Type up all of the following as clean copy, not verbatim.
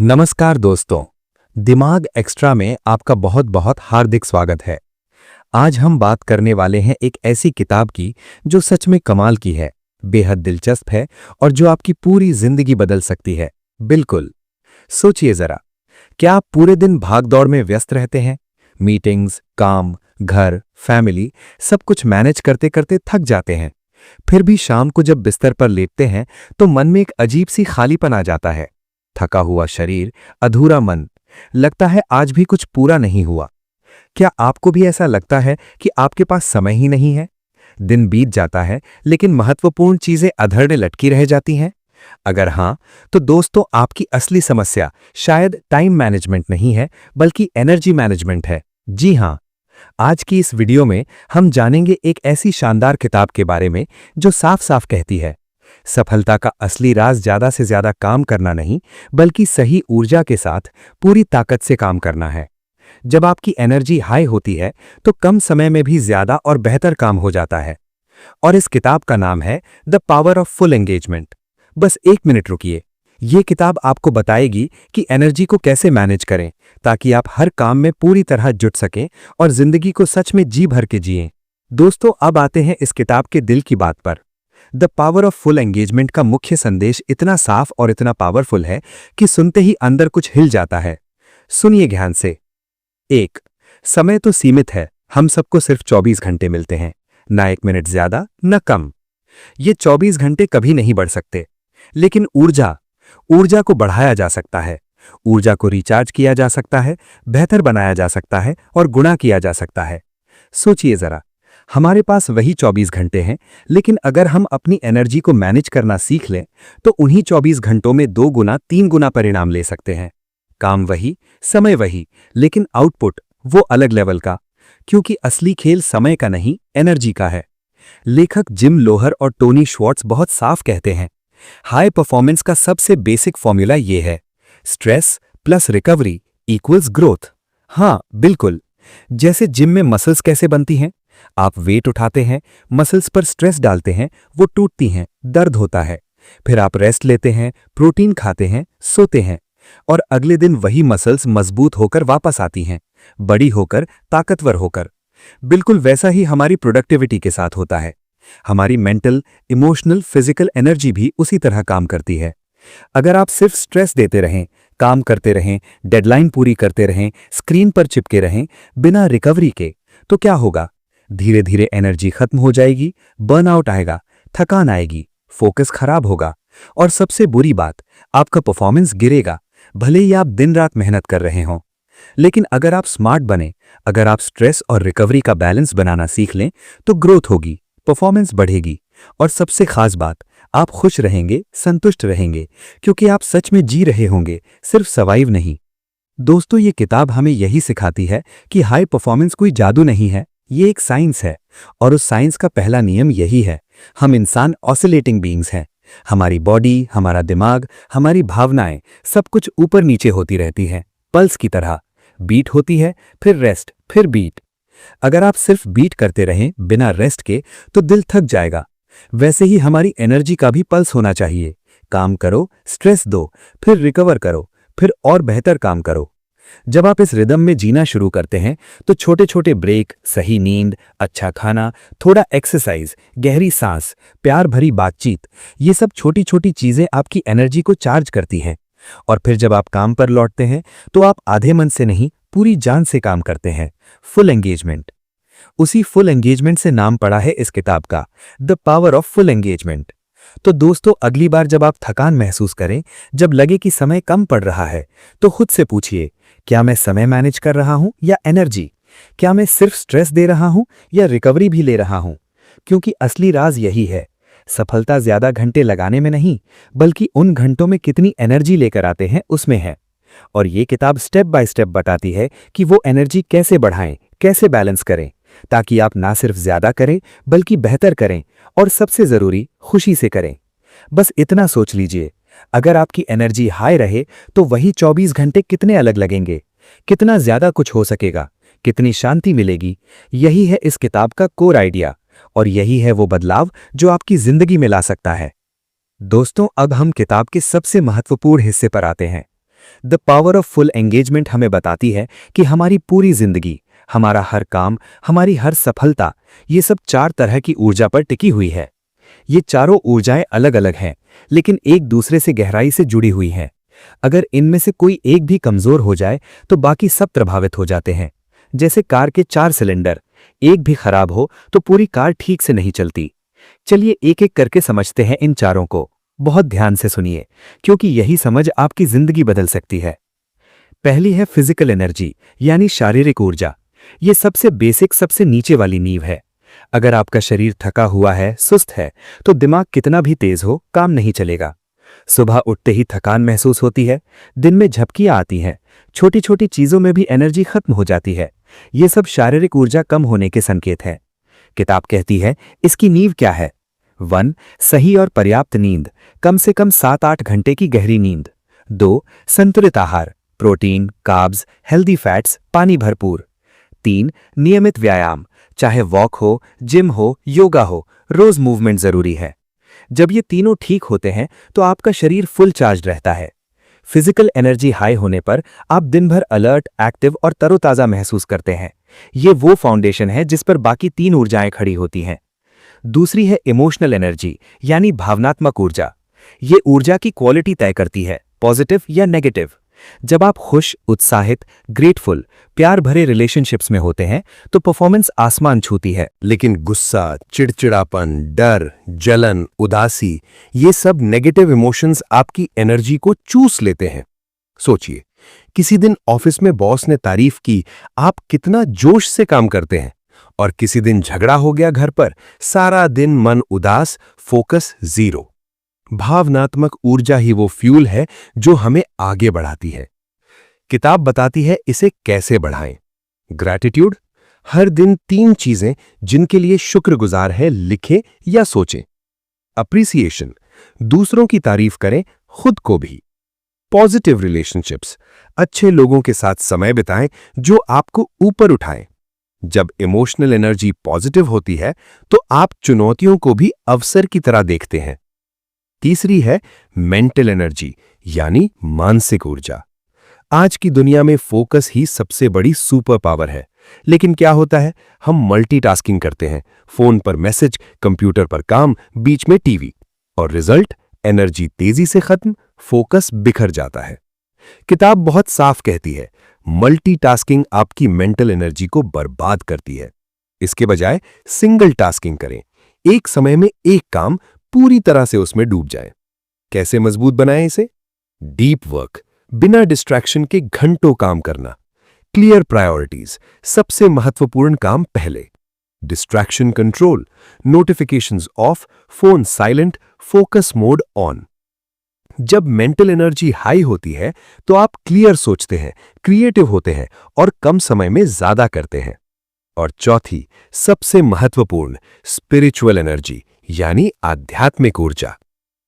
नमस्कार दोस्तों, दिमाग एक्स्ट्रा में आपका बहुत बहुत हार्दिक स्वागत है। आज हम बात करने वाले हैं एक ऐसी किताब की जो सच में कमाल की है, बेहद दिलचस्प है और जो आपकी पूरी जिंदगी बदल सकती है। बिल्कुल, सोचिए जरा, क्या आप पूरे दिन भागदौड़ में व्यस्त रहते हैं? मीटिंग्स, काम, घर, फैमिली, सब कुछ मैनेज करते करते थक जाते हैं। फिर भी शाम को जब बिस्तर पर लेटते हैं तो मन में एक अजीब सी खालीपन आ जाता है। थका हुआ शरीर, अधूरा मन, लगता है आज भी कुछ पूरा नहीं हुआ। क्या आपको भी ऐसा लगता है कि आपके पास समय ही नहीं है? दिन बीत जाता है लेकिन महत्वपूर्ण चीजें अधूरे लटकी रह जाती हैं। अगर हां, तो दोस्तों आपकी असली समस्या शायद टाइम मैनेजमेंट नहीं है, बल्कि एनर्जी मैनेजमेंट है। जी हां, आज की इस वीडियो में हम जानेंगे एक ऐसी शानदार किताब के बारे में जो साफ साफ कहती है, सफलता का असली राज ज्यादा से ज्यादा काम करना नहीं, बल्कि सही ऊर्जा के साथ पूरी ताकत से काम करना है। जब आपकी एनर्जी हाई होती है तो कम समय में भी ज्यादा और बेहतर काम हो जाता है। और इस किताब का नाम है the power of full engagement. बस एक मिनट रुकिए, ये किताब आपको बताएगी कि एनर्जी को कैसे मैनेज करें ताकि आप हर काम में पूरी तरह जुट सकें और जिंदगी को सच में जी भर के जिएं। दोस्तों, अब आते हैं इस किताब के दिल की बात पर। The power of full engagement का मुख्य संदेश इतना साफ और इतना पावरफुल है कि सुनते ही अंदर कुछ हिल जाता है। सुनिए ध्यान से। 1. समय तो सीमित है, हम सबको सिर्फ 24 घंटे मिलते हैं, ना 1 मिनट ज्यादा न कम। ये 24 घंटे कभी नहीं बढ़ सकते, लेकिन ऊर्जा को बढ़ाया जा सकता है। ऊर्जा को रिचार्ज किया जा सकता है, बेहतर बनाया जा सकता है और गुणा किया जा सकता है। सोचिए जरा, हमारे पास वही 24 घंटे हैं, लेकिन अगर हम अपनी एनर्जी को मैनेज करना सीख लें तो उन्हीं 24 घंटों में 2 गुना 3 गुना परिणाम ले सकते हैं। काम वही, समय वही, लेकिन आउटपुट वो अलग लेवल का, क्योंकि असली खेल समय का नहीं, एनर्जी का है। लेखक जिम लोहर और टोनी श्वार्ट्ज बहुत साफ कहते हैं, हाई परफॉर्मेंस का सबसे बेसिक फॉर्मूला ये है, stress plus recovery equals growth. हाँ बिल्कुल, जैसे जिम में मसल्स कैसे बनती हैं? आप वेट उठाते हैं, मसल्स पर स्ट्रेस डालते हैं, वो टूटती हैं, दर्द होता है। फिर आप रेस्ट लेते हैं, प्रोटीन खाते हैं, सोते हैं, और अगले दिन वही मसल्स मजबूत होकर वापस आती हैं, बड़ी होकर, ताकतवर होकर। बिल्कुल वैसा ही हमारी प्रोडक्टिविटी के साथ होता है। हमारी मेंटल, इमोशनल, फिजिकल एनर्जी भी उसी तरह काम करती है। अगर आप सिर्फ स्ट्रेस देते रहें, काम करते रहें, डेडलाइन पूरी करते रहें, स्क्रीन पर चिपके रहें, बिना रिकवरी के, तो क्या होगा? धीरे धीरे एनर्जी खत्म हो जाएगी, बर्नआउट आएगा, थकान आएगी, फोकस खराब होगा, और सबसे बुरी बात, आपका परफॉर्मेंस गिरेगा, भले ही आप दिन रात मेहनत कर रहे हों। लेकिन अगर आप स्मार्ट बने, अगर आप स्ट्रेस और रिकवरी का बैलेंस बनाना सीख लें, तो ग्रोथ होगी, परफॉर्मेंस बढ़ेगी, और सबसे खास बात, आप खुश रहेंगे, संतुष्ट रहेंगे, क्योंकि आप सच में जी रहे होंगे, सिर्फ सर्वाइव नहीं। दोस्तों, ये किताब हमें यही सिखाती है कि हाई परफॉर्मेंस कोई जादू नहीं है, ये एक साइंस है, और उस साइंस का पहला नियम यही है, हम इंसान ऑसिलेटिंग बीइंग्स हैं। हमारी बॉडी, हमारा दिमाग, हमारी भावनाएं, सब कुछ ऊपर नीचे होती रहती है, पल्स की तरह। बीट होती है, फिर रेस्ट, फिर बीट। अगर आप सिर्फ बीट करते रहें बिना रेस्ट के तो दिल थक जाएगा। वैसे ही हमारी एनर्जी का भी पल्स होना चाहिए। काम करो, स्ट्रेस दो, फिर रिकवर करो, फिर और बेहतर काम करो। जब आप इस रिदम में जीना शुरू करते हैं तो छोटे छोटे ब्रेक, सही नींद, अच्छा खाना, थोड़ा एक्सरसाइज, गहरी सांस, प्यार भरी बातचीत, ये सब छोटी छोटी चीजें आपकी एनर्जी को चार्ज करती हैं। और फिर जब आप काम पर लौटते हैं तो आप आधे मन से नहीं, पूरी जान से काम करते हैं। Full engagement. उसी फुल एंगेजमेंट से नाम पड़ा है इस किताब का, the power of full engagement. तो दोस्तों, अगली बार जब आप थकान महसूस करें, जब लगे कि समय कम पड़ रहा है, तो खुद से पूछिए, क्या मैं समय मैनेज कर रहा हूं या एनर्जी? क्या मैं सिर्फ स्ट्रेस दे रहा हूं या रिकवरी भी ले रहा हूं? क्योंकि असली राज यही है, सफलता ज्यादा घंटे लगाने में नहीं, बल्कि उन घंटों में कितनी एनर्जी लेकर आते हैं उसमें है। और ये किताब स्टेप बाय स्टेप बताती है कि वो एनर्जी कैसे बढ़ाएं, कैसे बैलेंस करें, ताकि आप ना सिर्फ ज्यादा करें बल्कि बेहतर करें, और सबसे जरूरी, खुशी से करें। बस इतना सोच लीजिए, अगर आपकी एनर्जी हाई रहे तो वही 24 घंटे कितने अलग लगेंगे, कितना ज्यादा कुछ हो सकेगा, कितनी शांति मिलेगी। यही है इस किताब का कोर आइडिया, और यही है वो बदलाव जो आपकी जिंदगी में ला सकता है। दोस्तों, अब हम किताब के सबसे महत्वपूर्ण हिस्से पर आते हैं। The power of full engagement हमें बताती है कि हमारी पूरी जिंदगी, हमारा हर काम, हमारी हर सफलता, ये सब 4 तरह की ऊर्जा पर टिकी हुई है। ये चारों ऊर्जाएं अलग अलग हैं, लेकिन एक दूसरे से गहराई से जुड़ी हुई हैं। अगर इनमें से कोई एक भी कमजोर हो जाए तो बाकी सब प्रभावित हो जाते हैं। जैसे कार के 4 सिलेंडर, एक भी खराब हो तो पूरी कार ठीक से नहीं चलती। चलिए एक एक करके समझते हैं इन चारों को। बहुत ध्यान से सुनिए, क्योंकि यही समझ आपकी जिंदगी बदल सकती है। पहली है फिजिकल एनर्जी, यानी शारीरिक ऊर्जा। ये सबसे बेसिक, सबसे नीचे वाली नींव है। अगर आपका शरीर थका हुआ है, सुस्त है, तो दिमाग कितना भी तेज हो, काम नहीं चलेगा। सुबह उठते ही थकान महसूस होती है, दिन में झपकियां आती हैं, छोटी छोटी चीजों में भी एनर्जी खत्म हो जाती है। ये सब शारीरिक ऊर्जा कम होने के संकेत हैं। किताब कहती है इसकी नींव क्या है। 1. सही और पर्याप्त नींद, कम से कम 7-8 घंटे की गहरी नींद। 2. संतुलित आहार, प्रोटीन, कार्ब्स, हेल्दी फैट्स, पानी भरपूर। 3. नियमित व्यायाम, चाहे वॉक हो, जिम हो, योगा हो, रोज मूवमेंट जरूरी है। जब ये तीनों ठीक होते हैं तो आपका शरीर फुल चार्ज रहता है। फिजिकल एनर्जी हाई होने पर आप दिन भर अलर्ट, एक्टिव और तरोताजा महसूस करते हैं। ये वो फाउंडेशन है जिस पर बाकी 3 ऊर्जाएं खड़ी होती हैं। दूसरी है इमोशनल एनर्जी, यानी भावनात्मक ऊर्जा। ये ऊर्जा की क्वालिटी तय करती है, पॉजिटिव या नेगेटिव। जब आप खुश, उत्साहित, ग्रेटफुल, प्यार भरे रिलेशनशिप्स में होते हैं तो परफॉर्मेंस आसमान छूती है। लेकिन गुस्सा, चिड़चिड़ापन, डर, जलन, उदासी, ये सब नेगेटिव इमोशंस आपकी एनर्जी को चूस लेते हैं। सोचिए, किसी दिन ऑफिस में बॉस ने तारीफ की, आप कितना जोश से काम करते हैं, और किसी दिन झगड़ा हो गया घर पर, सारा दिन मन उदास, फोकस जीरो। भावनात्मक ऊर्जा ही वो फ्यूल है जो हमें आगे बढ़ाती है। किताब बताती है इसे कैसे बढ़ाएं। ग्रैटिट्यूड, हर दिन 3 चीजें जिनके लिए शुक्रगुजार है लिखें या सोचें। अप्रिसिएशन, दूसरों की तारीफ करें, खुद को भी। पॉजिटिव रिलेशनशिप्स, अच्छे लोगों के साथ समय बिताएं जो आपको ऊपर उठाएं। जब इमोशनल एनर्जी पॉजिटिव होती है तो आप चुनौतियों को भी अवसर की तरह देखते हैं। तीसरी है मेंटल एनर्जी, यानी मानसिक ऊर्जा। आज की दुनिया में फोकस ही सबसे बड़ी सुपर पावर है। लेकिन क्या होता है, हम मल्टीटास्किंग करते हैं, फोन पर मैसेज, कंप्यूटर पर काम, बीच में टीवी, और रिजल्ट एनर्जी तेजी से खत्म, फोकस बिखर जाता है। किताब बहुत साफ कहती है, मल्टीटास्किंग आपकी मेंटल एनर्जी को बर्बाद करती है। इसके बजाय सिंगल टास्किंग करें, एक समय में एक काम, पूरी तरह से उसमें डूब जाए। कैसे मजबूत बनाएं इसे? डीप वर्क, बिना डिस्ट्रैक्शन के घंटों काम करना। क्लियर प्रायोरिटीज, सबसे महत्वपूर्ण काम पहले। Distraction control, notifications of, phone silent, focus mode on. जब मेंटल एनर्जी हाई होती है तो आप क्लियर सोचते हैं, क्रिएटिव होते हैं और कम समय में ज्यादा करते हैं। और चौथी, सबसे महत्वपूर्ण, स्पिरिचुअल एनर्जी, यानी आध्यात्मिक ऊर्जा।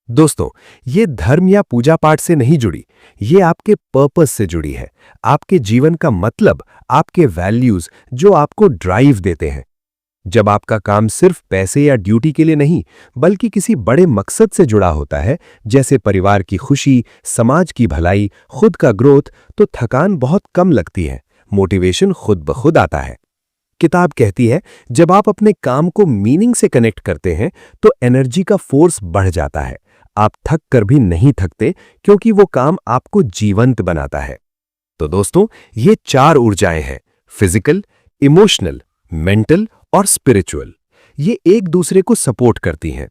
दोस्तों, ये धर्म या पूजा पाठ से नहीं जुड़ी, ये आपके पर्पस से जुड़ी है। आपके जीवन का मतलब, आपके वैल्यूज जो आपको ड्राइव देते हैं। जब आपका काम सिर्फ पैसे या ड्यूटी के लिए नहीं, बल्कि किसी बड़े मकसद से जुड़ा होता है, जैसे परिवार की खुशी, समाज की भलाई, खुद का ग्रोथ, तो थकान बहुत कम लगती है, मोटिवेशन खुद ब खुद आता है। किताब कहती है जब आप अपने काम को मीनिंग से कनेक्ट करते हैं तो एनर्जी का फोर्स बढ़ जाता है। आप थक कर भी नहीं थकते, क्योंकि वो काम आपको जीवंत बनाता है। तो दोस्तों, ये 4 ऊर्जाएं हैं, फिजिकल, इमोशनल, मेंटल और स्पिरिचुअल। ये एक दूसरे को सपोर्ट करती हैं।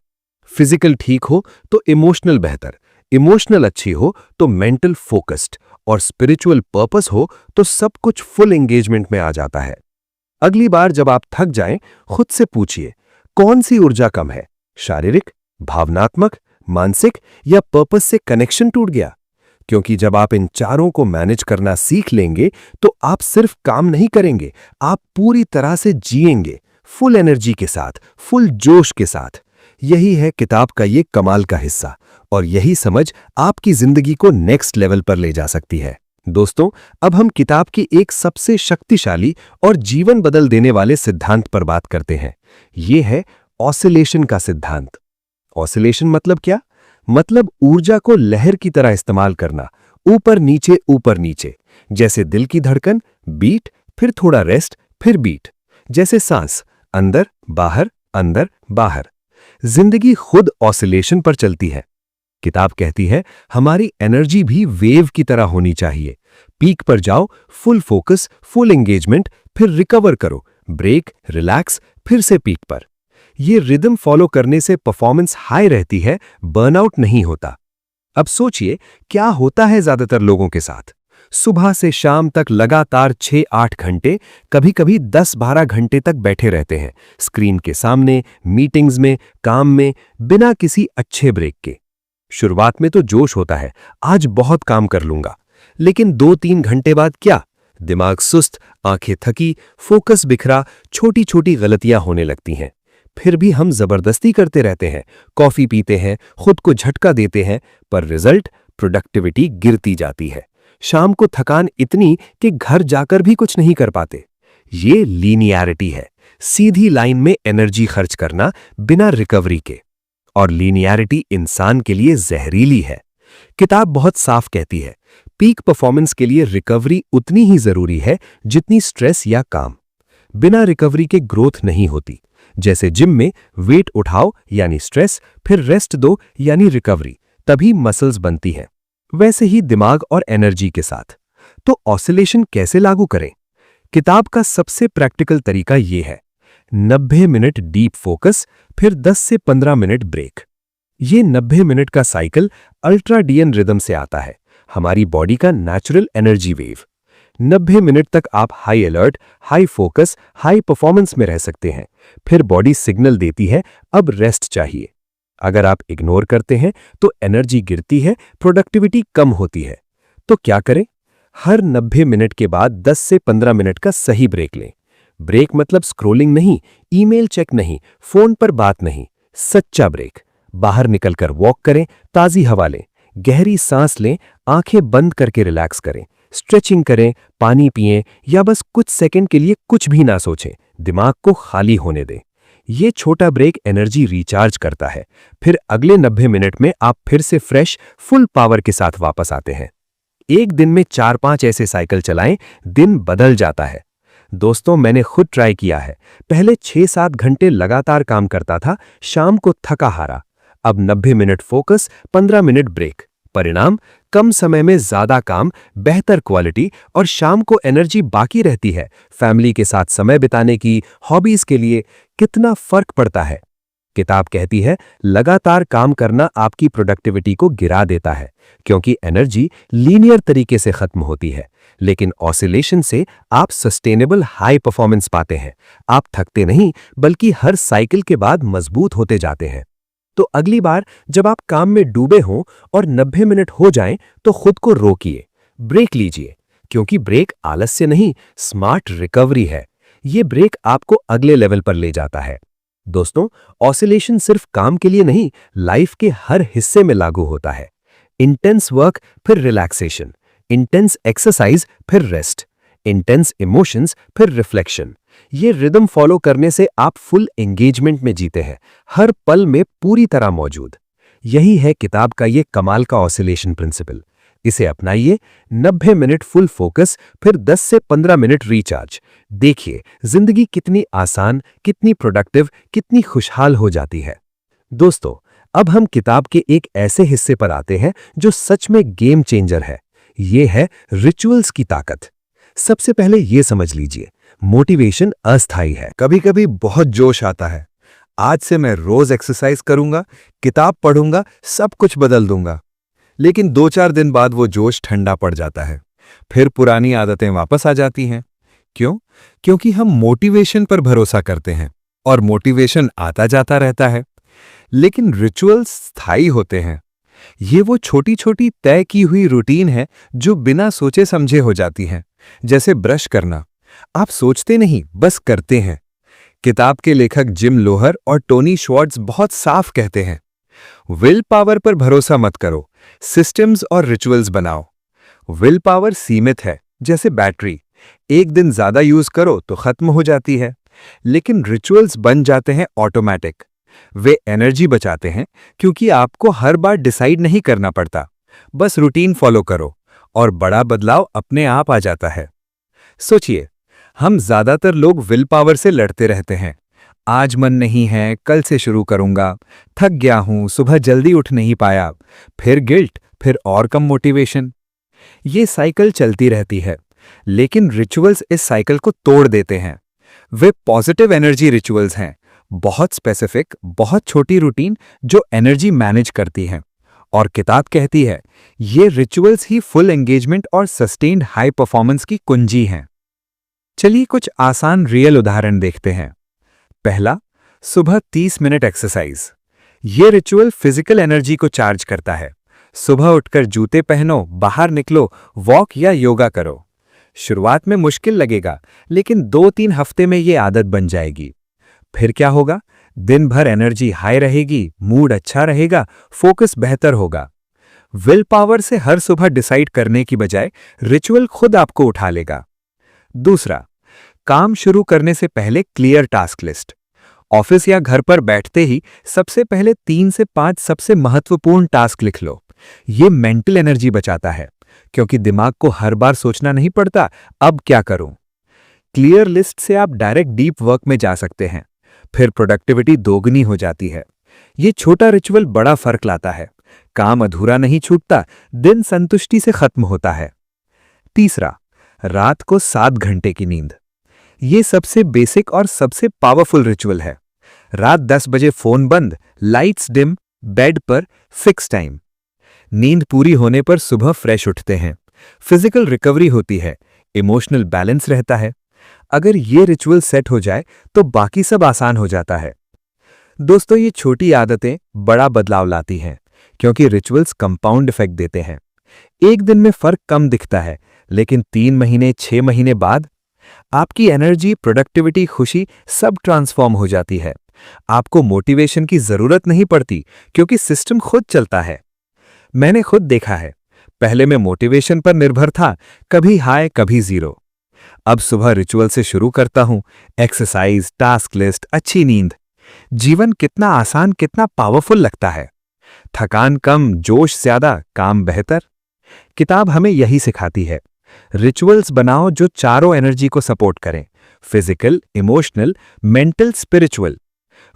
फिजिकल ठीक हो तो इमोशनल बेहतर, इमोशनल अच्छी हो तो मेंटल फोकस्ड, और स्पिरिचुअल पर्पस हो तो सब कुछ फुल एंगेजमेंट में आ जाता है। अगली बार जब आप थक जाएं, खुद से पूछिए, कौन सी ऊर्जा कम है? शारीरिक, भावनात्मक, मानसिक, या पर्पस से कनेक्शन टूट गया? क्योंकि जब आप इन चारों को मैनेज करना सीख लेंगे तो आप सिर्फ काम नहीं करेंगे, आप पूरी तरह से जिएंगे, फुल एनर्जी के साथ, फुल जोश के साथ। यही है किताब का ये कमाल का हिस्सा, और यही समझ आपकी जिंदगी को नेक्स्ट लेवल पर ले जा सकती है। दोस्तों, अब हम किताब की एक सबसे शक्तिशाली और जीवन बदल देने वाले सिद्धांत पर बात करते हैं। यह है ऑसिलेशन का सिद्धांत। ऑसिलेशन मतलब क्या? मतलब ऊर्जा को लहर की तरह इस्तेमाल करना, ऊपर नीचे, जैसे दिल की धड़कन, बीट, फिर थोड़ा रेस्ट, फिर बीट, जैसे सांस, अंदर बाहर। जिंदगी खुद ऑसिलेशन पर चलती है। किताब कहती है हमारी एनर्जी भी वेव की तरह होनी चाहिए। पीक पर जाओ, फुल फोकस, फुल एंगेजमेंट, फिर रिकवर करो, ब्रेक, रिलैक्स, फिर से पीक पर। ये रिदम फॉलो करने से परफॉर्मेंस हाई रहती है, बर्नआउट नहीं होता। अब सोचिए क्या होता है ज्यादातर लोगों के साथ। सुबह से शाम तक लगातार 6-8 घंटे, कभी-कभी 10-12 घंटे तक बैठे रहते हैं, स्क्रीन के सामने, मीटिंग्स में, काम में, बिना किसी अच्छे ब्रेक के। शुरुआत में तो जोश होता है, आज बहुत काम कर लूंगा, लेकिन 2-3 घंटे बाद क्या? दिमाग सुस्त, आंखें थकी, फोकस बिखरा, छोटी छोटी गलतियां होने लगती हैं। फिर भी हम जबरदस्ती करते रहते हैं, कॉफी पीते हैं, खुद को झटका देते हैं, पर रिजल्ट, प्रोडक्टिविटी गिरती जाती है। शाम को थकान इतनी कि घर जाकर भी कुछ नहीं कर पाते। ये लीनियरिटी है, सीधी लाइन में एनर्जी खर्च करना बिना रिकवरी के। और लीनियरिटी इंसान के लिए जहरीली है। किताब बहुत साफ कहती है, पीक परफॉर्मेंस के लिए रिकवरी उतनी ही जरूरी है जितनी स्ट्रेस या काम। बिना रिकवरी के ग्रोथ नहीं होती। जैसे जिम में वेट उठाओ यानी स्ट्रेस, फिर रेस्ट दो यानी रिकवरी, तभी मसल्स बनती हैं। वैसे ही दिमाग और एनर्जी के साथ। तो ऑसिलेशन कैसे लागू करें? किताब का सबसे प्रैक्टिकल तरीका यह है, 90 मिनट डीप फोकस, फिर 10 से 15 मिनट ब्रेक। ये 90 मिनट का साइकिल अल्ट्राडियन रिदम से आता है, हमारी बॉडी का नेचुरल एनर्जी वेव। 90 मिनट तक आप high alert, high focus, high performance में रह सकते हैं। फिर बॉडी सिग्नल देती है अब रेस्ट चाहिए। अगर आप इग्नोर करते हैं तो एनर्जी गिरती है, प्रोडक्टिविटी कम होती है। तो क्या करें? हर 90 मिनट के बाद 10 से 15 मिनट का सही ब्रेक लें। ब्रेक मतलब स्क्रोलिंग नहीं, ईमेल चेक नहीं, फोन पर बात नहीं, सच्चा ब्रेक। बाहर निकलकर वॉक करें, ताजी हवा लें, गहरी सांस लें, आंखें बंद करके रिलैक्स करें, स्ट्रेचिंग करें, पानी पिएं, या बस कुछ सेकंड के लिए कुछ भी ना सोचें, दिमाग को खाली होने दें। ये छोटा ब्रेक एनर्जी रिचार्ज करता है। फिर अगले 90 मिनट में आप फिर से फ्रेश, फुल पावर के साथ वापस आते हैं। एक दिन में 4-5 ऐसे साइकिल चलाएं, दिन बदल जाता है। दोस्तों, मैंने खुद ट्राई किया है। पहले 6-7 घंटे लगातार काम करता था, शाम को थका हारा। अब 90 मिनट फोकस, 15 मिनट ब्रेक। परिणाम, कम समय में ज्यादा काम, बेहतर क्वालिटी, और शाम को एनर्जी बाकी रहती है फैमिली के साथ समय बिताने की, हॉबीज के लिए। कितना फर्क पड़ता है। किताब कहती है लगातार काम करना आपकी प्रोडक्टिविटी को गिरा देता है, क्योंकि एनर्जी लीनियर तरीके से खत्म होती है। लेकिन ऑसिलेशन से आप सस्टेनेबल हाई परफॉर्मेंस पाते हैं। आप थकते नहीं, बल्कि हर साइकिल के बाद मजबूत होते जाते हैं। तो अगली बार जब आप काम में डूबे हों और 90 मिनट हो जाएं, तो खुद को रोकिए, ब्रेक लीजिए, क्योंकि ब्रेक आलस्य नहीं, स्मार्ट रिकवरी है। ये ब्रेक आपको अगले लेवल पर ले जाता है। दोस्तों, ऑसिलेशन सिर्फ काम के लिए नहीं, लाइफ के हर हिस्से में लागू होता है। इंटेंस वर्क, फिर रिलैक्सेशन, इंटेंस एक्सरसाइज, फिर रेस्ट, इंटेंस इमोशंस, फिर रिफ्लेक्शन। ये रिदम फॉलो करने से आप फुल एंगेजमेंट में जीते हैं, हर पल में पूरी तरह मौजूद। यही है किताब का ये कमाल का ऑसिलेशन प्रिंसिपल। इसे अपनाइए, 90 मिनट फुल फोकस, फिर 10 से 15 मिनट रिचार्ज। देखिए जिंदगी कितनी आसान, कितनी प्रोडक्टिव, कितनी खुशहाल हो जाती है। दोस्तों, अब हम किताब के एक ऐसे हिस्से पर आते हैं जो सच में गेम चेंजर है। ये है रिचुअल्स की ताकत। सबसे पहले ये समझ लीजिए, मोटिवेशन अस्थायी है। कभी कभी बहुत जोश आता है, आज से मैं रोज एक्सरसाइज करूंगा, किताब पढ़ूंगा, सब कुछ बदल दूंगा। लेकिन 2-4 दिन बाद वो जोश ठंडा पड़ जाता है, फिर पुरानी आदतें वापस आ जाती हैं। क्यों? क्योंकि हम मोटिवेशन पर भरोसा करते हैं और मोटिवेशन आता जाता रहता है। लेकिन रिचुअल्स स्थायी होते हैं। ये वो छोटी छोटी तय की हुई रूटीन है जो बिना सोचे समझे हो जाती हैं, जैसे ब्रश करना। आप सोचते नहीं, बस करते हैं। किताब के लेखक जिम लोहर और टोनी श्वार्ट्ज बहुत साफ कहते हैं, विल पावर पर भरोसा मत करो, सिस्टम्स और रिचुअल्स बनाओ। विल पावर सीमित है, जैसे बैटरी, एक दिन ज्यादा यूज करो तो खत्म हो जाती है। लेकिन रिचुअल्स बन जाते हैं ऑटोमेटिक। वे एनर्जी बचाते हैं, क्योंकि आपको हर बार डिसाइड नहीं करना पड़ता, बस रूटीन फॉलो करो और बड़ा बदलाव अपने आप आ जाता है। सोचिए, हम ज्यादातर लोग विल पावर से लड़ते रहते हैं। आज मन नहीं है, कल से शुरू करूंगा, थक गया हूं, सुबह जल्दी उठ नहीं पाया, फिर गिल्ट, फिर और कम मोटिवेशन। ये साइकिल चलती रहती है, लेकिन रिचुअल्स इस साइकिल को तोड़ देते हैं। वे पॉजिटिव एनर्जी रिचुअल्स हैं, बहुत स्पेसिफिक, बहुत छोटी रूटीन जो एनर्जी मैनेज करती हैं। और किताब कहती है, ये रिचुअल्स ही फुल एंगेजमेंट और सस्टेन्ड हाई परफॉर्मेंस की कुंजी हैं। चलिए कुछ आसान रियल उदाहरण देखते हैं। पहला, सुबह 30 मिनट एक्सरसाइज। ये रिचुअल फिजिकल एनर्जी को चार्ज करता है। सुबह उठकर जूते पहनो, बाहर निकलो, वॉक या योगा करो। शुरुआत में मुश्किल लगेगा, लेकिन 2-3 हफ्ते में ये आदत बन जाएगी। फिर क्या होगा? दिन भर एनर्जी हाई रहेगी, मूड अच्छा रहेगा, फोकस बेहतर होगा। विल पावर से हर सुबह डिसाइड करने की बजाय रिचुअल खुद आपको उठा लेगा। दूसरा, काम शुरू करने से पहले क्लियर टास्क लिस्ट। ऑफिस या घर पर बैठते ही सबसे पहले 3 से 5 सबसे महत्वपूर्ण टास्क लिख लो। ये मेंटल एनर्जी बचाता है, क्योंकि दिमाग को हर बार सोचना नहीं पड़ता, अब क्या करूं। क्लियर लिस्ट से आप डायरेक्ट डीप वर्क में जा सकते हैं, फिर प्रोडक्टिविटी दोगुनी हो जाती है। ये छोटा रिचुअल बड़ा फर्क लाता है। काम अधूरा नहीं छूटता, दिन संतुष्टि से खत्म होता है। तीसरा, रात को 7 घंटे की नींद। ये सबसे बेसिक और सबसे पावरफुल रिचुअल है। रात 10 बजे फोन बंद, लाइट्स डिम, बेड पर फिक्स टाइम। नींद पूरी होने पर सुबह फ्रेश उठते हैं, फिजिकल रिकवरी होती है, इमोशनल बैलेंस रहता है। अगर ये रिचुअल सेट हो जाए तो बाकी सब आसान हो जाता है। दोस्तों, ये छोटी आदतें बड़ा बदलाव लाती हैं, क्योंकि रिचुअल्स कंपाउंड इफेक्ट देते हैं। एक दिन में फर्क कम दिखता है, लेकिन 3 महीने, 6 महीने बाद आपकी एनर्जी, प्रोडक्टिविटी, खुशी सब ट्रांसफॉर्म हो जाती है। आपको मोटिवेशन की जरूरत नहीं पड़ती, क्योंकि सिस्टम खुद चलता है। मैंने खुद देखा है, पहले मैं मोटिवेशन पर निर्भर था, कभी हाई कभी जीरो। अब सुबह रिचुअल से शुरू करता हूं, एक्सरसाइज, टास्क लिस्ट, अच्छी नींद। जीवन कितना आसान, कितना पावरफुल लगता है। थकान कम, जोश ज्यादा, काम बेहतर। किताब हमें यही सिखाती है। रिचुअल्स बनाओ जो चारों एनर्जी को सपोर्ट करें, फिजिकल, इमोशनल, मेंटल, स्पिरिचुअल।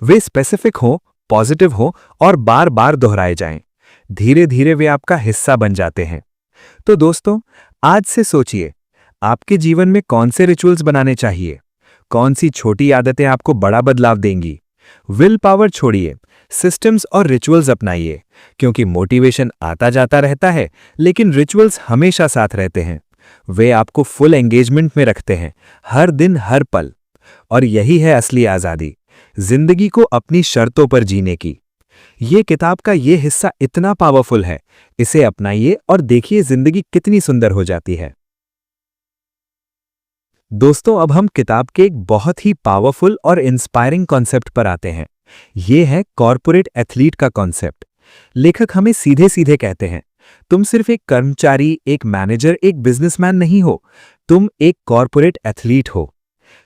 वे स्पेसिफिक हो, पॉजिटिव हो और बार बार दोहराए जाएं। धीरे धीरे वे आपका हिस्सा बन जाते हैं। तो दोस्तों, आज से सोचिए, आपके जीवन में कौन से रिचुअल्स बनाने चाहिए? कौन सी छोटी आदतें आपको बड़ा बदलाव देंगी? विल पावर छोड़िए, सिस्टम्स और रिचुअल्स अपनाइए, क्योंकि मोटिवेशन आता जाता रहता है, लेकिन रिचुअल्स हमेशा साथ रहते हैं। वे आपको फुल एंगेजमेंट में रखते हैं, हर दिन, हर पल। और यही है असली आजादी, जिंदगी को अपनी शर्तों पर जीने की। ये किताब का ये हिस्सा इतना पावरफुल है, इसे अपनाइए और देखिए जिंदगी कितनी सुंदर हो जाती है। दोस्तों, अब हम किताब के एक बहुत ही पावरफुल और इंस्पायरिंग कॉन्सेप्ट पर आते हैं। ये है कॉर्पोरेट एथलीट का कॉन्सेप्ट। लेखक हमें सीधे सीधे कहते हैं, तुम सिर्फ एक कर्मचारी, एक मैनेजर, एक बिजनेसमैन नहीं हो, तुम एक कॉर्पोरेट एथलीट हो।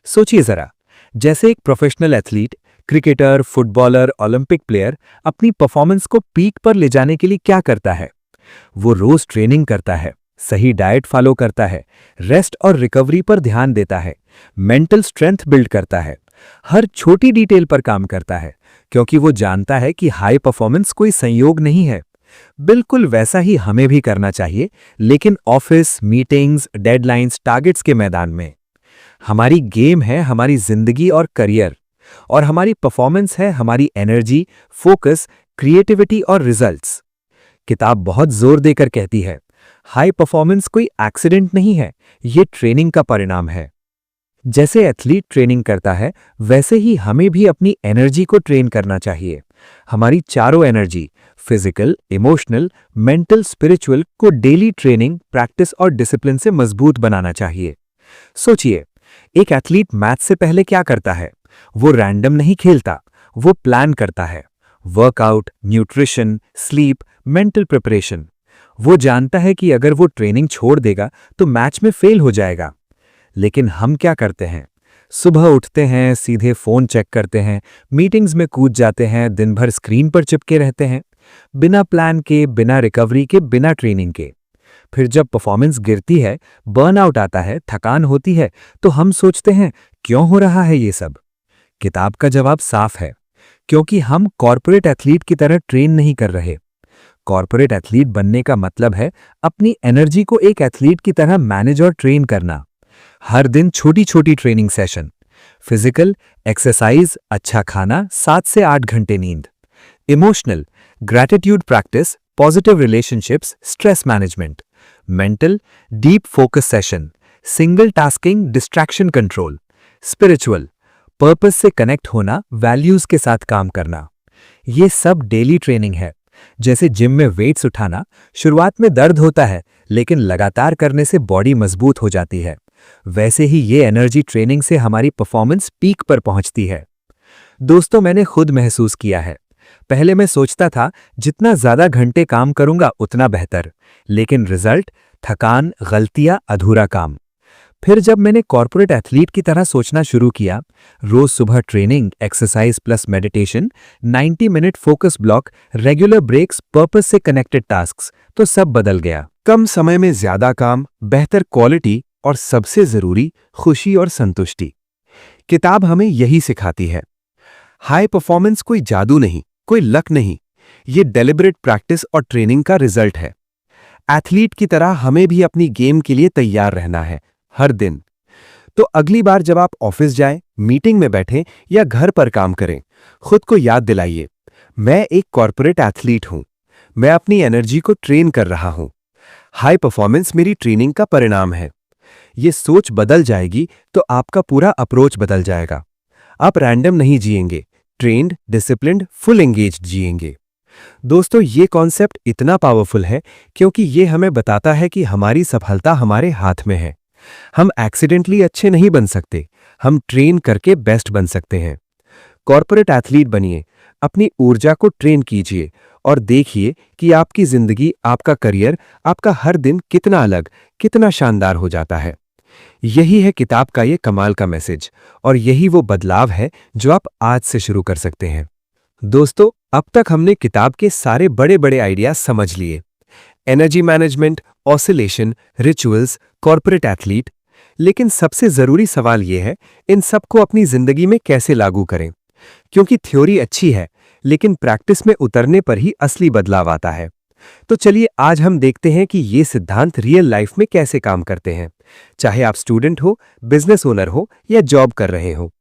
सोचिए जरा, जैसे एक professional athlete, cricketer, footballer, Olympic player अपनी परफॉर्मेंस को पीक पर ले जाने के लिए क्या करता है? वो रोज ट्रेनिंग करता है, सही डाइट फॉलो करता है, रेस्ट और रिकवरी पर ध्यान देता है, मेंटल स्ट्रेंथ बिल्ड करता है, हर छोटी डिटेल पर काम करता है, क्योंकि वो जानता है कि हाई परफॉर्मेंस कोई संयोग नहीं है। बिल्कुल वैसा ही हमें भी करना चाहिए, लेकिन ऑफिस, मीटिंग्स, डेडलाइंस, टारगेट्स के मैदान में। हमारी गेम है हमारी जिंदगी और करियर, और हमारी परफॉर्मेंस है हमारी एनर्जी, फोकस, क्रिएटिविटी और रिजल्ट्स। किताब बहुत जोर देकर कहती है, हाई परफॉर्मेंस कोई एक्सीडेंट नहीं है, ये ट्रेनिंग का परिणाम है। जैसे एथलीट ट्रेनिंग करता है, वैसे ही हमें भी अपनी एनर्जी को ट्रेन करना चाहिए। हमारी चारों energy, physical, emotional, mental, spiritual को डेली ट्रेनिंग, प्रैक्टिस और डिसिप्लिन से मजबूत बनाना चाहिए। सोचिए, एक एथलीट मैच से पहले क्या करता है? वो रैंडम नहीं खेलता, वो प्लान करता है। Workout, nutrition, sleep, mental preparation. वो जानता है कि अगर वो ट्रेनिंग छोड़ देगा तो मैच में फेल हो जाएगा। लेकिन हम क्या करते हैं? सुबह उठते हैं, सीधे फोन चेक करते हैं, मीटिंग्स में कूद जाते हैं, दिन भर स्क्रीन पर चिपके रहते हैं, बिना प्लान के, बिना रिकवरी के, बिना ट्रेनिंग के। फिर जब परफॉर्मेंस गिरती है, बर्नआउट आता है, थकान होती है, तो हम सोचते हैं क्यों हो रहा है ये सब। किताब का जवाब साफ है, क्योंकि हम कॉर्पोरेट एथलीट की तरह ट्रेन नहीं कर रहे। कॉर्पोरेट एथलीट बनने का मतलब है अपनी एनर्जी को एक एथलीट की तरह मैनेज और ट्रेन करना। हर दिन छोटी छोटी ट्रेनिंग सेशन, फिजिकल एक्सरसाइज, अच्छा खाना, 7 से 8 घंटे नींद, emotional gratitude practice, positive relationships, stress management, mental deep focus session, single tasking, distraction control, spiritual purpose से कनेक्ट होना, वैल्यूज के साथ काम करना। ये सब डेली ट्रेनिंग है। जैसे जिम में वेट्स उठाना, शुरुआत में दर्द होता है, लेकिन लगातार करने से बॉडी मजबूत हो जाती है। वैसे ही ये एनर्जी ट्रेनिंग से हमारी परफॉर्मेंस पीक पर पहुंचती है। दोस्तों, मैंने खुद महसूस किया है। पहले मैं सोचता था जितना ज्यादा घंटे काम करूंगा उतना बेहतर, लेकिन रिजल्ट थकान, गलतियां, अधूरा काम। फिर जब मैंने कॉर्पोरेट एथलीट की तरह सोचना शुरू किया, रोज सुबह training, exercise plus meditation, 90 minute focus block, regular breaks, purpose से कनेक्टेड टास्क्स, तो सब बदल गया। कम समय में ज्यादा काम, बेहतर क्वालिटी और सबसे जरूरी खुशी और संतुष्टि। किताब हमें यही सिखाती है। हाई परफॉर्मेंस कोई जादू नहीं, कोई लक नहीं, ये डेलिबरेट प्रैक्टिस और ट्रेनिंग का रिजल्ट है। एथलीट की तरह हमें भी अपनी गेम के लिए तैयार रहना है हर दिन। तो अगली बार जब आप ऑफिस जाएं, मीटिंग में बैठें या घर पर काम करें, खुद को याद दिलाइए, मैं एक कॉर्पोरेट एथलीट हूं। मैं अपनी एनर्जी को ट्रेन कर रहा हूं। हाई परफॉर्मेंस मेरी ट्रेनिंग का परिणाम है। ये सोच बदल जाएगी तो आपका पूरा अप्रोच बदल जाएगा। आप रैंडम नहीं जिएंगे, ट्रेन्ड, डिसिप्लिन्ड, फुल एंगेज्ड जिएंगे। दोस्तों, ये कॉन्सेप्ट इतना पावरफुल है क्योंकि ये हमें बताता है कि हमारी सफलता हमारे हाथ में है। हम एक्सीडेंटली अच्छे नहीं बन सकते, हम ट्रेन करके बेस्ट बन सकते हैं। कॉर्पोरेट एथलीट बनिए, अपनी ऊर्जा को ट्रेन कीजिए और देखिए कि आपकी जिंदगी, आपका करियर, आपका हर दिन कितना अलग, कितना शानदार हो जाता है। यही है किताब का ये कमाल का मैसेज, और यही वो बदलाव है जो आप आज से शुरू कर सकते हैं। दोस्तों, अब तक हमने किताब के सारे बड़े बड़े आइडियाज समझ लिए। Energy management, oscillation, rituals, corporate athlete. लेकिन सबसे जरूरी सवाल यह है, इन सबको अपनी जिंदगी में कैसे लागू करें? क्योंकि थ्योरी अच्छी है, लेकिन प्रैक्टिस में उतरने पर ही असली बदलाव आता है। तो चलिए आज हम देखते हैं कि ये सिद्धांत रियल लाइफ में कैसे काम करते हैं। चाहे आप स्टूडेंट हो, बिजनेस ओनर हो या जॉब कर रहे हो,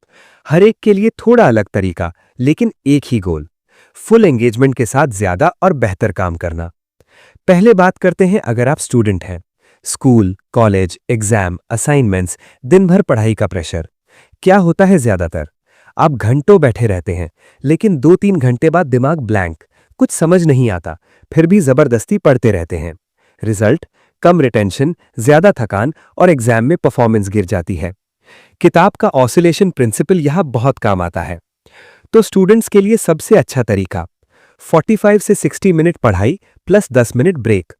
हर एक के लिए थोड़ा अलग तरीका, लेकिन एक ही गोल, फुल एंगेजमेंट के साथ ज्यादा और बेहतर काम करना। पहले बात करते हैं अगर आप स्टूडेंट हैं। स्कूल, कॉलेज, एग्जाम, असाइनमेंट्स, दिन भर पढ़ाई का प्रेशर। क्या होता है ज्यादातर? आप घंटों बैठे रहते हैं, लेकिन 2-3 घंटे बाद दिमाग ब्लैंक, कुछ समझ नहीं आता, फिर भी जबरदस्ती पढ़ते रहते हैं। रिजल्ट? कम रिटेंशन, ज्यादा थकान और एग्जाम में परफॉर्मेंस गिर जाती है। किताब का ऑसिलेशन प्रिंसिपल यहां बहुत काम आता है। तो स्टूडेंट्स के लिए सबसे अच्छा तरीका, 45 से 60 मिनट पढ़ाई प्लस 10 मिनट ब्रेक।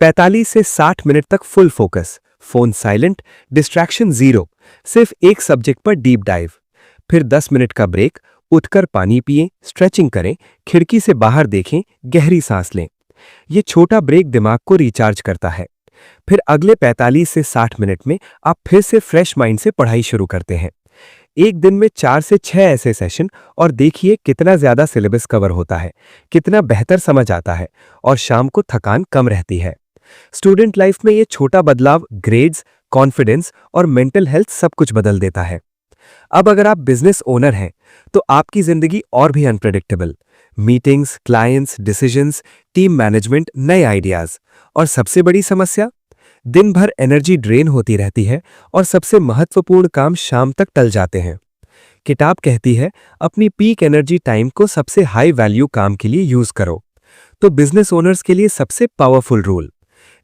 45 से 60 मिनट तक full focus, phone silent, distraction zero, सिर्फ एक सब्जेक्ट पर डीप डाइव। फिर 10 मिनट का ब्रेक, उठकर पानी पिएं, स्ट्रेचिंग करें, खिड़की से बाहर देखें, गहरी सांस लें। ये छोटा ब्रेक दिमाग को रिचार्ज करता है। फिर अगले 45 से 60 मिनट में आप फिर से फ्रेश माइंड से पढ़ाई शुरू करते हैं। एक दिन में 4 से 6 ऐसे सेशन, और देखिए कितना ज्यादा सिलेबस कवर होता है, कितना बेहतर समझ आता है, और शाम को थकान कम रहती है। स्टूडेंट लाइफ में ये छोटा बदलाव ग्रेड्स, कॉन्फिडेंस और मेंटल हेल्थ सब कुछ बदल देता है। अब अगर आप बिजनेस ओनर हैं, तो आपकी जिंदगी और भी unpredictable. Meetings, clients, decisions, team management, नए आइडियाज, और सबसे बड़ी समस्या, दिन भर एनर्जी ड्रेन होती रहती है और सबसे महत्वपूर्ण काम शाम तक टल जाते हैं। किताब कहती है अपनी पीक एनर्जी टाइम को सबसे हाई वैल्यू काम के लिए यूज करो। तो बिजनेस ओनर्स के लिए सबसे पावरफुल रूल,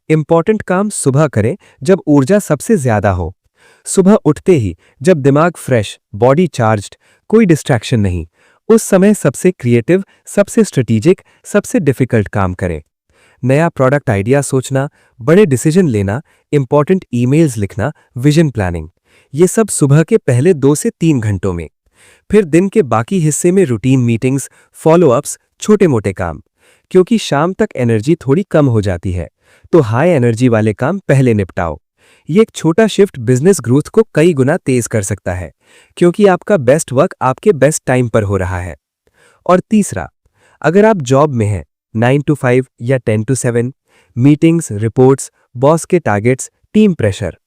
इंपॉर्टेंट काम सुबह करें जब ऊर्जा सबसे ज्यादा हो। सुबह उठते ही जब दिमाग फ्रेश, बॉडी चार्ज्ड, कोई डिस्ट्रैक्शन नहीं, उस समय सबसे क्रिएटिव, सबसे स्ट्रेटेजिक, सबसे डिफिकल्ट काम करें। नया प्रोडक्ट आइडिया सोचना, बड़े डिसीजन लेना, इंपॉर्टेंट ईमेल्स लिखना, विजन प्लानिंग, ये सब सुबह के पहले 2 से 3 घंटों में। फिर दिन के बाकी हिस्से में रूटीन मीटिंग्स, फॉलोअप्स, छोटे मोटे काम। क्योंकि शाम तक एनर्जी थोड़ी कम हो जाती है, तो हाई एनर्जी वाले काम पहले निपटाओ। ये एक छोटा शिफ्ट बिजनेस ग्रोथ को कई गुना तेज कर सकता है, क्योंकि आपका बेस्ट वर्क आपके बेस्ट टाइम पर हो रहा है। और तीसरा, अगर आप जॉब में हैं 9 to 5 या 10 to 7, मीटिंग्स, रिपोर्ट्स, बॉस के टारगेट्स, टीम प्रेशर,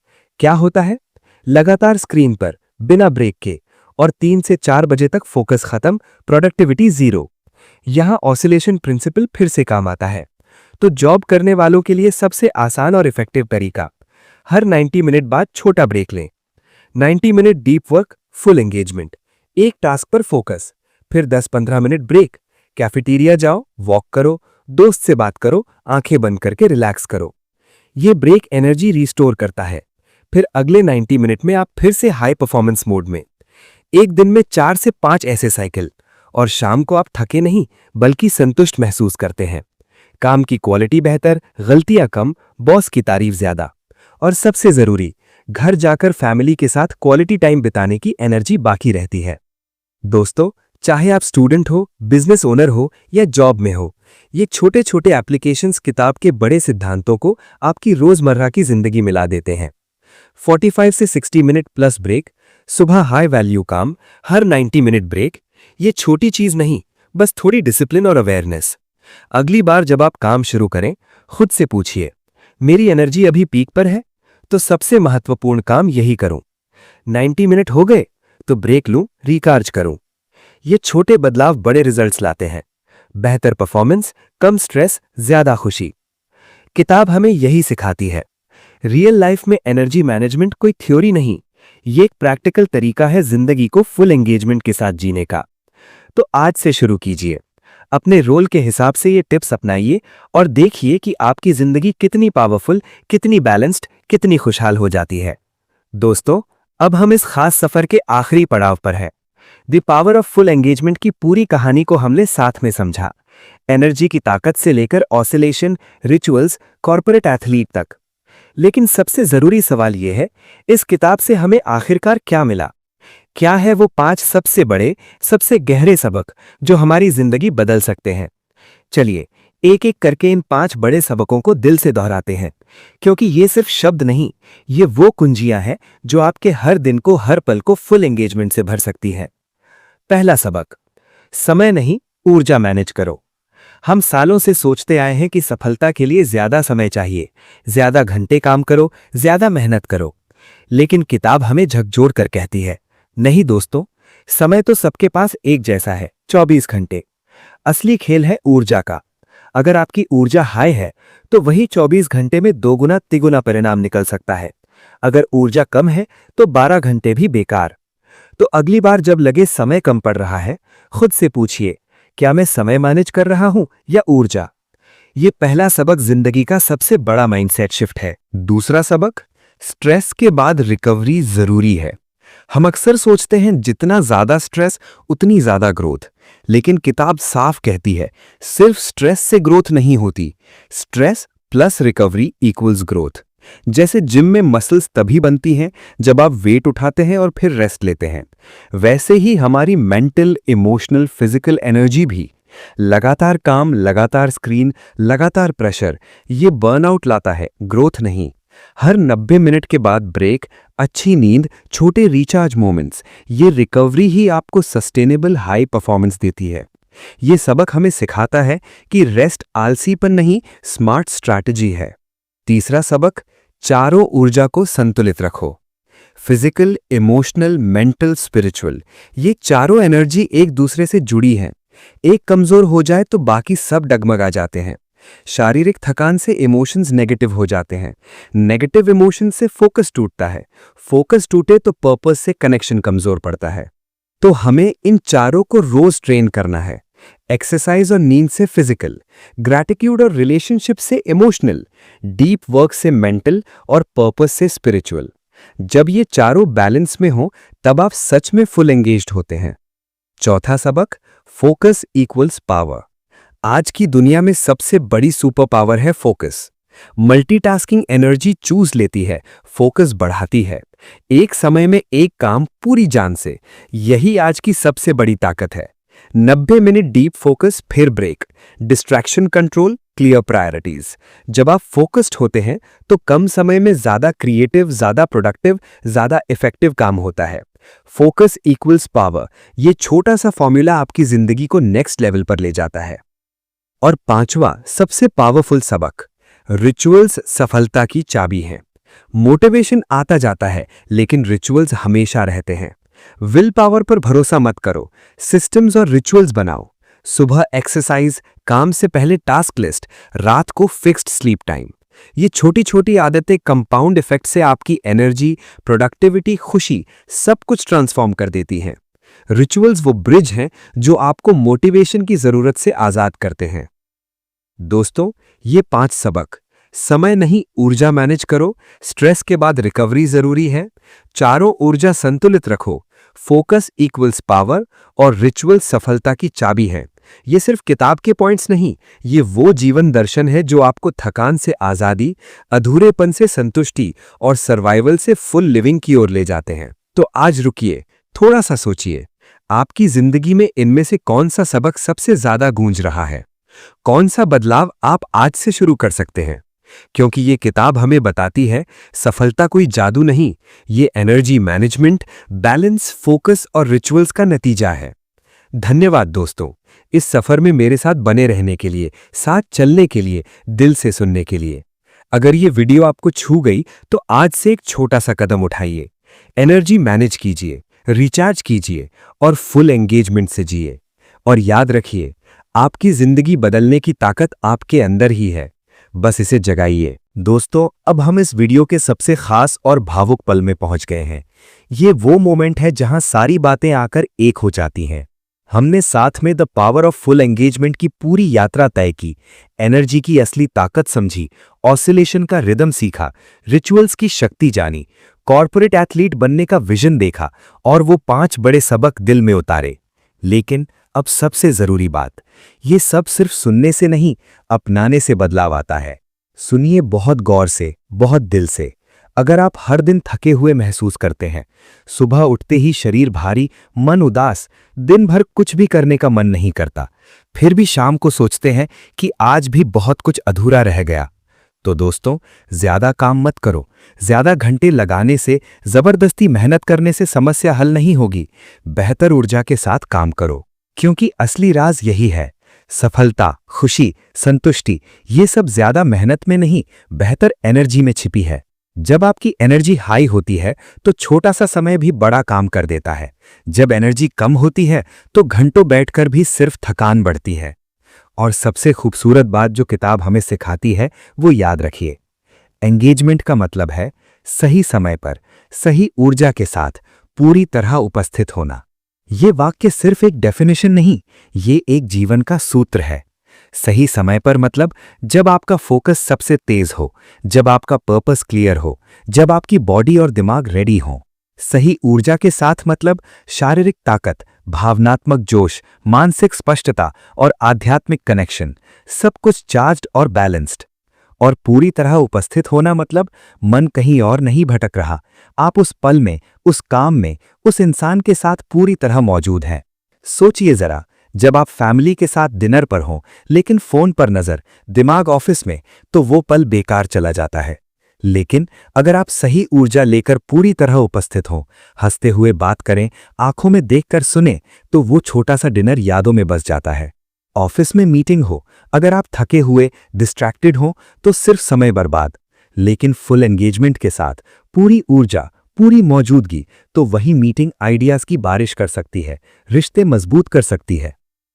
क्या होता है? लगातार स्क्रीन पर बिना ब्रेक के और 3 से 4 बजे तक फोकस खत्म, प्रोडक्टिविटी जीरो। यहां ऑसिलेशन प्रिंसिपल फिर से काम आता है। तो जॉब करने वालों के लिए सबसे आसान और इफेक्टिव तरीका, हर 90 मिनट बाद छोटा ब्रेक लें। 90 minute deep work, full engagement, एक टास्क पर फोकस, फिर 10-15 मिनट ब्रेक, कैफेटेरिया जाओ, वॉक करो, दोस्त से बात करो, आंखें बंद करके रिलैक्स करो। ये ब्रेक एनर्जी रिस्टोर करता है। फिर अगले 90 मिनट में आप फिर से हाई परफॉर्मेंस मोड में। एक दिन में 4 से 5 ऐसे साइकिल, और शाम को आप थके नहीं बल्कि संतुष्ट महसूस करते हैं। काम की क्वालिटी बेहतर, गलतियां कम, बॉस की तारीफ ज्यादा, और सबसे जरूरी, घर जाकर फैमिली के साथ क्वालिटी टाइम बिताने की एनर्जी बाकी रहती है। दोस्तों, चाहे आप स्टूडेंट हो, बिजनेस ओनर हो या जॉब में हो, ये छोटे छोटे एप्लीकेशंस किताब के बड़े सिद्धांतों को आपकी रोजमर्रा की जिंदगी मिला देते हैं। 45 से 60 मिनट प्लस ब्रेक, सुबह हाई वैल्यू काम, हर 90 मिनट ब्रेक, ये छोटी चीज नहीं, बस थोड़ी डिसिप्लिन और अवेयरनेस। अगली बार जब आप काम शुरू करें, खुद से पूछिए, मेरी एनर्जी अभी पीक पर है? तो सबसे महत्वपूर्ण काम यही करूं। 90 मिनट हो गए तो ब्रेक लूं, रिचार्ज करूं। ये छोटे बदलाव बड़े रिजल्ट्स लाते हैं। बेहतर परफॉर्मेंस, कम स्ट्रेस, ज्यादा खुशी। किताब हमें यही सिखाती है। रियल लाइफ में एनर्जी मैनेजमेंट कोई थ्योरी नहीं, ये एक प्रैक्टिकल तरीका है जिंदगी को फुल एंगेजमेंट के साथ जीने का। तो आज से शुरू कीजिए। अपने रोल के हिसाब से ये टिप्स अपनाइए और देखिए कि आपकी जिंदगी कितनी पावरफुल, कितनी बैलेंस्ड, कितनी खुशहाल हो जाती है। दोस्तों, अब हम इस खास सफर के आखिरी पड़ाव पर हैं। The power of full engagement की पूरी कहानी को हमने साथ में समझा। एनर्जी की ताकत से लेकर ऑसिलेशन, रिचुअल्स, कॉर्पोरेट एथलीट तक। लेकिन सबसे जरूरी सवाल यह है, इस किताब से हमें आखिरकार क्या मिला? क्या है वो 5 सबसे बड़े, सबसे गहरे सबक जो हमारी जिंदगी बदल सकते हैं? चलिए एक एक करके इन 5 बड़े सबकों को दिल से दोहराते हैं, क्योंकि ये सिर्फ शब्द नहीं, ये वो कुंजियां हैं जो आपके हर दिन को, हर पल को फुल एंगेजमेंट से भर सकती हैं। पहला सबक, समय नहीं, ऊर्जा मैनेज करो। हम सालों से सोचते आए हैं कि सफलता के लिए ज्यादा समय चाहिए, ज्यादा घंटे काम करो, ज्यादा मेहनत करो। लेकिन किताब हमें झकझोर कर कहती है, नहीं दोस्तों, समय तो सबके पास एक जैसा है, 24 घंटे। असली खेल है ऊर्जा का। अगर आपकी ऊर्जा हाई है तो वही 24 घंटे में 2 गुना तिगुना परिणाम निकल सकता है। अगर ऊर्जा कम है तो 12 घंटे भी बेकार। तो अगली बार जब लगे समय कम पड़ रहा है, खुद से पूछिए, क्या मैं समय मैनेज कर रहा हूं या ऊर्जा? ये पहला सबक जिंदगी का सबसे बड़ा माइंडसेट शिफ्ट है। दूसरा सबक, स्ट्रेस के बाद रिकवरी जरूरी है। हम अक्सर सोचते हैं जितना ज्यादा स्ट्रेस उतनी ज्यादा ग्रोथ, लेकिन किताब साफ कहती है सिर्फ स्ट्रेस से ग्रोथ नहीं होती, stress plus recovery equals growth. जैसे जिम में मसल्स तभी बनती हैं जब आप वेट उठाते हैं और फिर रेस्ट लेते हैं, वैसे ही हमारी मेंटल, इमोशनल, फिजिकल एनर्जी भी। लगातार काम, लगातार स्क्रीन, लगातार प्रेशर, ये बर्नआउट लाता है, ग्रोथ नहीं। हर 90 मिनट के बाद ब्रेक, अच्छी नींद, छोटे रिचार्ज मोमेंट्स, ये रिकवरी ही आपको सस्टेनेबल हाई परफॉर्मेंस देती है। ये सबक हमें सिखाता है कि रेस्ट आलसीपन नहीं, स्मार्ट स्ट्रैटेजी है। तीसरा सबक, चारों ऊर्जा को संतुलित रखो। फिजिकल, इमोशनल, मेंटल, स्पिरिचुअल, ये चारों एनर्जी एक दूसरे से जुड़ी हैं। एक कमजोर हो जाए तो बाकी सब डगमगा जाते हैं। शारीरिक थकान से इमोशंस नेगेटिव हो जाते हैं, नेगेटिव इमोशन से फोकस टूटता है, फोकस टूटे तो पर्पस से कनेक्शन कमजोर पड़ता है। तो हमें इन चारों को रोज ट्रेन करना है। एक्सरसाइज और नींद से फिजिकल, ग्रैटिट्यूड और रिलेशनशिप से इमोशनल, डीप वर्क से मेंटल और पर्पस से स्पिरिचुअल। जब ये चारों बैलेंस में हो तब आप सच में फुल एंगेज्ड होते हैं। चौथा सबक, फोकस इक्वल्स पावर। आज की दुनिया में सबसे बड़ी सुपर पावर है फोकस। मल्टीटास्किंग एनर्जी चूज लेती है, फोकस बढ़ाती है। एक समय में एक काम पूरी जान से, यही आज की सबसे बड़ी ताकत है। 90 मिनट डीप फोकस, फिर break, distraction control, clear priorities. जब आप फोकस्ड होते हैं तो कम समय में ज्यादा क्रिएटिव, ज्यादा प्रोडक्टिव, ज्यादा इफेक्टिव काम होता है। फोकस इक्वल्स पावर, ये छोटा सा फॉर्मूला आपकी जिंदगी को नेक्स्ट लेवल पर ले जाता है। और पांचवा सबसे पावरफुल सबक, रिचुअल्स सफलता की चाबी हैं। मोटिवेशन आता जाता है लेकिन रिचुअल्स हमेशा रहते हैं। विल पावर पर भरोसा मत करो, सिस्टम्स और रिचुअल्स बनाओ। सुबह एक्सरसाइज, काम से पहले टास्क लिस्ट, रात को फिक्स्ड स्लीप टाइम। ये छोटी छोटी आदतें कंपाउंड इफेक्ट से आपकी एनर्जी, प्रोडक्टिविटी, खुशी सब कुछ ट्रांसफॉर्म कर देती हैं। रिचुअल्स वो ब्रिज हैं जो आपको मोटिवेशन की जरूरत से आजाद करते हैं। दोस्तों, ये 5 सबक, समय नहीं ऊर्जा मैनेज करो, स्ट्रेस के बाद रिकवरी जरूरी है, चारों ऊर्जा संतुलित रखो, फोकस इक्वल्स पावर और रिचुअल सफलता की चाबी है। ये सिर्फ किताब के पॉइंट्स नहीं, ये वो जीवन दर्शन है जो आपको थकान से आजादी, अधूरेपन से संतुष्टि और सर्वाइवल से फुल लिविंग की ओर ले जाते हैं। तो आज रुकिए, थोड़ा सा सोचिए, आपकी जिंदगी में इनमें से कौन सा सबक सबसे ज्यादा गूंज रहा है? कौन सा बदलाव आप आज से शुरू कर सकते हैं? क्योंकि ये किताब हमें बताती है सफलता कोई जादू नहीं, ये एनर्जी मैनेजमेंट, बैलेंस, फोकस और रिचुअल्स का नतीजा है। धन्यवाद दोस्तों, इस सफर में मेरे साथ बने रहने के लिए, साथ चलने के लिए, दिल से सुनने के लिए। अगर ये वीडियो आपको छू गई तो आज से एक छोटा सा कदम उठाइए, एनर्जी मैनेज कीजिए, रिचार्ज कीजिए और फुल एंगेजमेंट से जिए। और याद रखिए, आपकी जिंदगी बदलने की ताकत आपके अंदर ही है, बस इसे जगाइए। दोस्तों, अब हम इस वीडियो के सबसे खास और भावुक पल में पहुंच गए हैं। ये वो मोमेंट है जहां सारी बातें आकर एक हो जाती हैं। हमने साथ में the power of full engagement की पूरी यात्रा तय की, एनर्जी की असली ताकत समझी, ऑसिलेशन का रिदम सीखा, रिचुअल्स की शक्ति जानी, कॉर्पोरेट एथलीट बनने का विजन देखा और वो 5 बड़े सबक दिल में उतारे। लेकिन अब सबसे जरूरी बात, ये सब सिर्फ सुनने से नहीं, अपनाने से बदलाव आता है। सुनिए बहुत गौर से, बहुत दिल से। अगर आप हर दिन थके हुए महसूस करते हैं, सुबह उठते ही शरीर भारी, मन उदास, दिन भर कुछ भी करने का मन नहीं करता, फिर भी शाम को सोचते हैं कि आज भी बहुत कुछ अधूरा रह गया, तो दोस्तों, ज्यादा काम मत करो। ज्यादा घंटे लगाने से, जबरदस्ती मेहनत करने से समस्या हल नहीं होगी। बेहतर ऊर्जा के साथ काम करो, क्योंकि असली राज यही है। सफलता, खुशी, संतुष्टि, ये सब ज्यादा मेहनत में नहीं, बेहतर एनर्जी में छिपी है। जब आपकी एनर्जी हाई होती है तो छोटा सा समय भी बड़ा काम कर देता है। जब एनर्जी कम होती है तो घंटों बैठकर भी सिर्फ थकान बढ़ती है। और सबसे खूबसूरत बात जो किताब हमें सिखाती है वो याद रखिए, एंगेजमेंट का मतलब है सही समय पर, सही ऊर्जा के साथ पूरी तरह उपस्थित होना। ये वाक्य सिर्फ एक डेफिनेशन नहीं, ये एक जीवन का सूत्र है। सही समय पर मतलब जब आपका फोकस सबसे तेज हो, जब आपका पर्पस क्लियर हो, जब आपकी बॉडी और दिमाग रेडी हो। सही ऊर्जा के साथ मतलब शारीरिक ताकत, भावनात्मक जोश, मानसिक स्पष्टता और आध्यात्मिक कनेक्शन, सब कुछ चार्ज्ड और बैलेंस्ड। और पूरी तरह उपस्थित होना मतलब मन कहीं और नहीं भटक रहा, आप उस पल में, उस काम में, उस इंसान के साथ पूरी तरह मौजूद हैं। सोचिए जरा, जब आप फैमिली के साथ डिनर पर हों लेकिन फोन पर नजर, दिमाग ऑफिस में, तो वो पल बेकार चला जाता है। लेकिन अगर आप सही ऊर्जा लेकर पूरी तरह उपस्थित हों, हंसते हुए बात करें, आंखों में देखकर सुने, तो वो छोटा सा डिनर यादों में बस जाता है। ऑफिस में मीटिंग हो, अगर आप थके हुए, डिस्ट्रैक्टेड हो, तो सिर्फ समय बर्बाद। लेकिन फुल एंगेजमेंट के साथ पूरी ऊर्जा, पूरी मौजूदगी, तो वही मीटिंग आइडियाज की बारिश कर सकती है, रिश्ते मजबूत कर सकती है।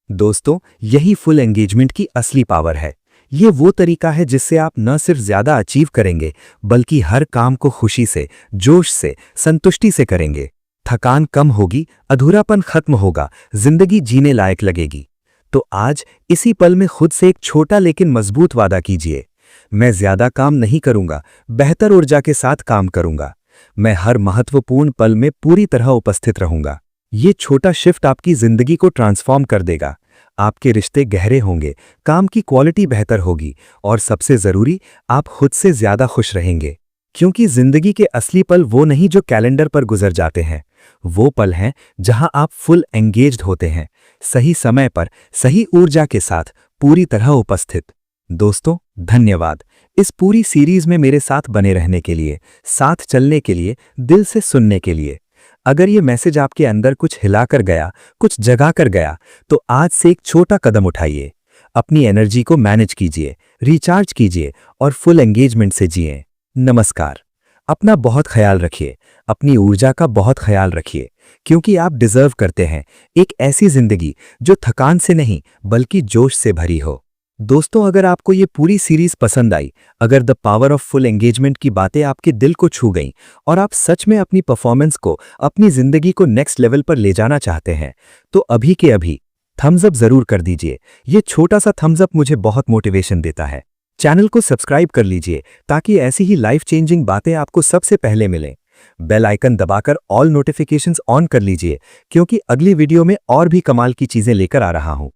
दोस्तों, यही फुल एंगेजमेंट की असली पावर है। ये वो तरीका है जिससे आप न सिर्फ ज्यादा अचीव करेंगे, बल्कि हर काम को खुशी से, जोश से, संतुष्टि से करेंगे। थकान कम होगी, अधूरापन खत्म होगा, जिंदगी जीने लायक लगेगी। तो आज इसी पल में खुद से एक छोटा लेकिन मजबूत वादा कीजिए, मैं ज्यादा काम नहीं करूंगा, बेहतर ऊर्जा के साथ काम करूंगा। मैं हर महत्वपूर्ण पल में पूरी तरह उपस्थित रहूंगा। ये छोटा शिफ्ट आपकी जिंदगी को ट्रांसफॉर्म कर देगा। आपके रिश्ते गहरे होंगे, काम की क्वालिटी बेहतर होगी और सबसे जरूरी, आप खुद से ज्यादा खुश रहेंगे। क्योंकि जिंदगी के असली पल वो नहीं जो कैलेंडर पर गुजर जाते हैं, वो पल हैं जहां आप फुल एंगेज्ड होते हैं, सही समय पर, सही ऊर्जा के साथ, पूरी तरह उपस्थित। दोस्तों, धन्यवाद इस पूरी सीरीज में मेरे साथ बने रहने के लिए, साथ चलने के लिए, दिल से सुनने के लिए। अगर ये मैसेज आपके अंदर कुछ हिलाकर गया, कुछ जगा कर गया, तो आज से एक छोटा कदम उठाइए। अपनी एनर्जी को मैनेज कीजिए, रिचार्ज कीजिए और फुल एंगेजमेंट से जिए। नमस्कार। अपना बहुत ख्याल रखिए, अपनी ऊर्जा का बहुत ख्याल रखिए, क्योंकि आप डिजर्व करते हैं एक ऐसी जिंदगी जो थकान से नहीं बल्कि जोश से भरी हो। दोस्तों, अगर आपको ये पूरी सीरीज पसंद आई, अगर the power of full engagement की बातें आपके दिल को छू गईं और आप सच में अपनी परफॉर्मेंस को, अपनी जिंदगी को नेक्स्ट लेवल पर ले जाना चाहते हैं, तो अभी के अभी थम्स अप जरूर कर दीजिए। ये छोटा सा थम्स अप मुझे बहुत मोटिवेशन देता है। चैनल को सब्सक्राइब कर लीजिए ताकि ऐसी ही लाइफ चेंजिंग बातें आपको सबसे पहले मिलें। बेल आइकन दबाकर ऑल नोटिफिकेशंस ऑन कर लीजिए, क्योंकि अगली वीडियो में और भी कमाल की चीजें लेकर आ रहा हूं।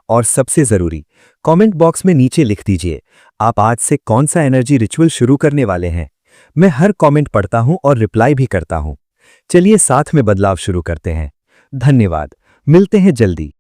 और सबसे जरूरी, कमेंट बॉक्स में नीचे लिख दीजिए आप आज से कौन सा एनर्जी रिचुअल शुरू करने वाले हैं। मैं हर कमेंट पढ़ता हूं और रिप्लाई भी करता हूं। चलिए साथ में बदलाव शुरू करते हैं। धन्यवाद। मिलते हैं जल्दी।